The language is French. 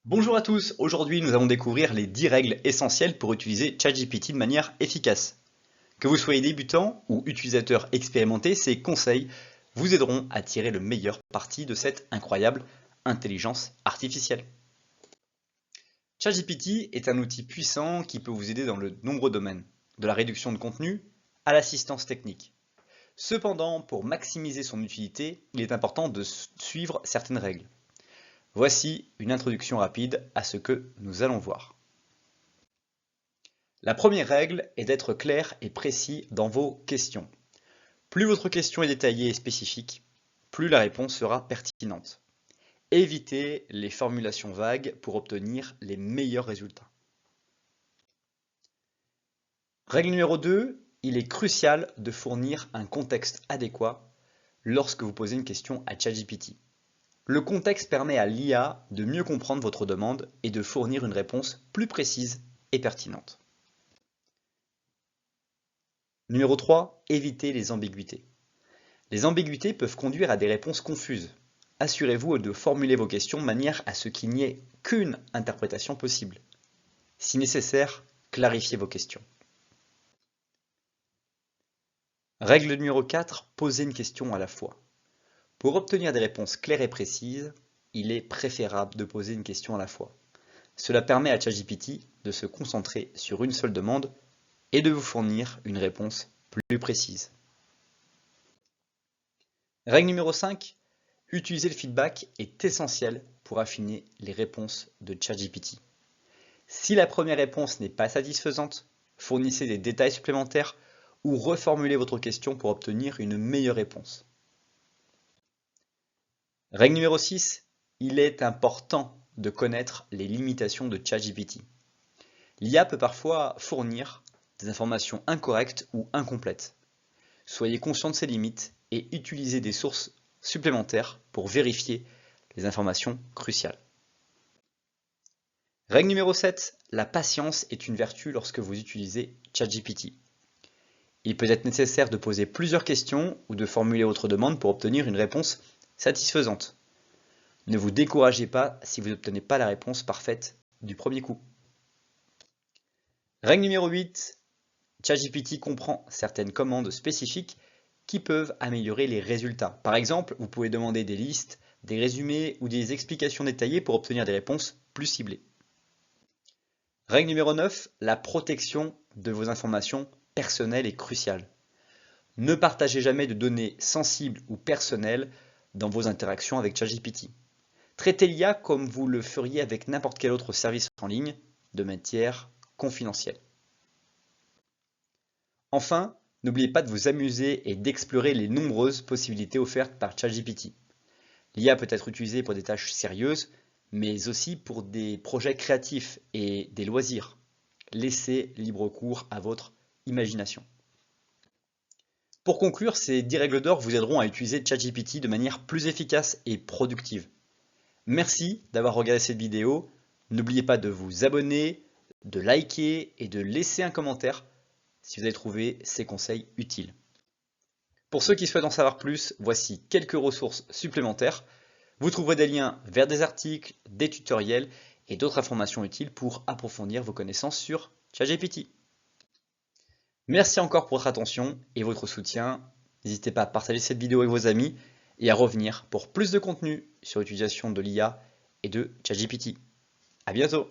Bonjour à tous, aujourd'hui nous allons découvrir les 10 règles essentielles pour utiliser ChatGPT de manière efficace. Que vous soyez débutant ou utilisateur expérimenté, ces conseils vous aideront à tirer le meilleur parti de cette incroyable intelligence artificielle. ChatGPT est un outil puissant qui peut vous aider dans de nombreux domaines, de la réduction de contenu à l'assistance technique. Cependant, pour maximiser son utilité, il est important de suivre certaines règles. Voici une introduction rapide à ce que nous allons voir. La première règle est d'être clair et précis dans vos questions. Plus votre question est détaillée et spécifique, plus la réponse sera pertinente. Évitez les formulations vagues pour obtenir les meilleurs résultats. Règle numéro 2, il est crucial de fournir un contexte adéquat lorsque vous posez une question à ChatGPT. Le contexte permet à l'IA de mieux comprendre votre demande et de fournir une réponse plus précise et pertinente. Numéro 3, évitez les ambiguïtés. Les ambiguïtés peuvent conduire à des réponses confuses. Assurez-vous de formuler vos questions de manière à ce qu'il n'y ait qu'une interprétation possible. Si nécessaire, clarifiez vos questions. Règle numéro 4, posez une question à la fois. Pour obtenir des réponses claires et précises, il est préférable de poser une question à la fois. Cela permet à ChatGPT de se concentrer sur une seule demande et de vous fournir une réponse plus précise. Règle numéro 5, utiliser le feedback est essentiel pour affiner les réponses de ChatGPT. Si la première réponse n'est pas satisfaisante, fournissez des détails supplémentaires ou reformulez votre question pour obtenir une meilleure réponse. Règle numéro 6, il est important de connaître les limitations de ChatGPT. L'IA peut parfois fournir des informations incorrectes ou incomplètes. Soyez conscient de ces limites et utilisez des sources supplémentaires pour vérifier les informations cruciales. Règle numéro 7, la patience est une vertu lorsque vous utilisez ChatGPT. Il peut être nécessaire de poser plusieurs questions ou de formuler votre demande pour obtenir une réponse satisfaisante. Ne vous découragez pas si vous n'obtenez pas la réponse parfaite du premier coup. Règle numéro 8, ChatGPT comprend certaines commandes spécifiques qui peuvent améliorer les résultats. Par exemple, vous pouvez demander des listes, des résumés ou des explications détaillées pour obtenir des réponses plus ciblées. Règle numéro 9, la protection de vos informations personnelles est cruciale. Ne partagez jamais de données sensibles ou personnelles dans vos interactions avec ChatGPT. Traitez l'IA comme vous le feriez avec n'importe quel autre service en ligne, de manière confidentielle. Enfin, n'oubliez pas de vous amuser et d'explorer les nombreuses possibilités offertes par ChatGPT. L'IA peut être utilisée pour des tâches sérieuses, mais aussi pour des projets créatifs et des loisirs. Laissez libre cours à votre imagination. Pour conclure, ces 10 règles d'or vous aideront à utiliser ChatGPT de manière plus efficace et productive. Merci d'avoir regardé cette vidéo. N'oubliez pas de vous abonner, de liker et de laisser un commentaire si vous avez trouvé ces conseils utiles. Pour ceux qui souhaitent en savoir plus, voici quelques ressources supplémentaires. Vous trouverez des liens vers des articles, des tutoriels et d'autres informations utiles pour approfondir vos connaissances sur ChatGPT. Merci encore pour votre attention et votre soutien. N'hésitez pas à partager cette vidéo avec vos amis et à revenir pour plus de contenu sur l'utilisation de l'IA et de ChatGPT. À bientôt!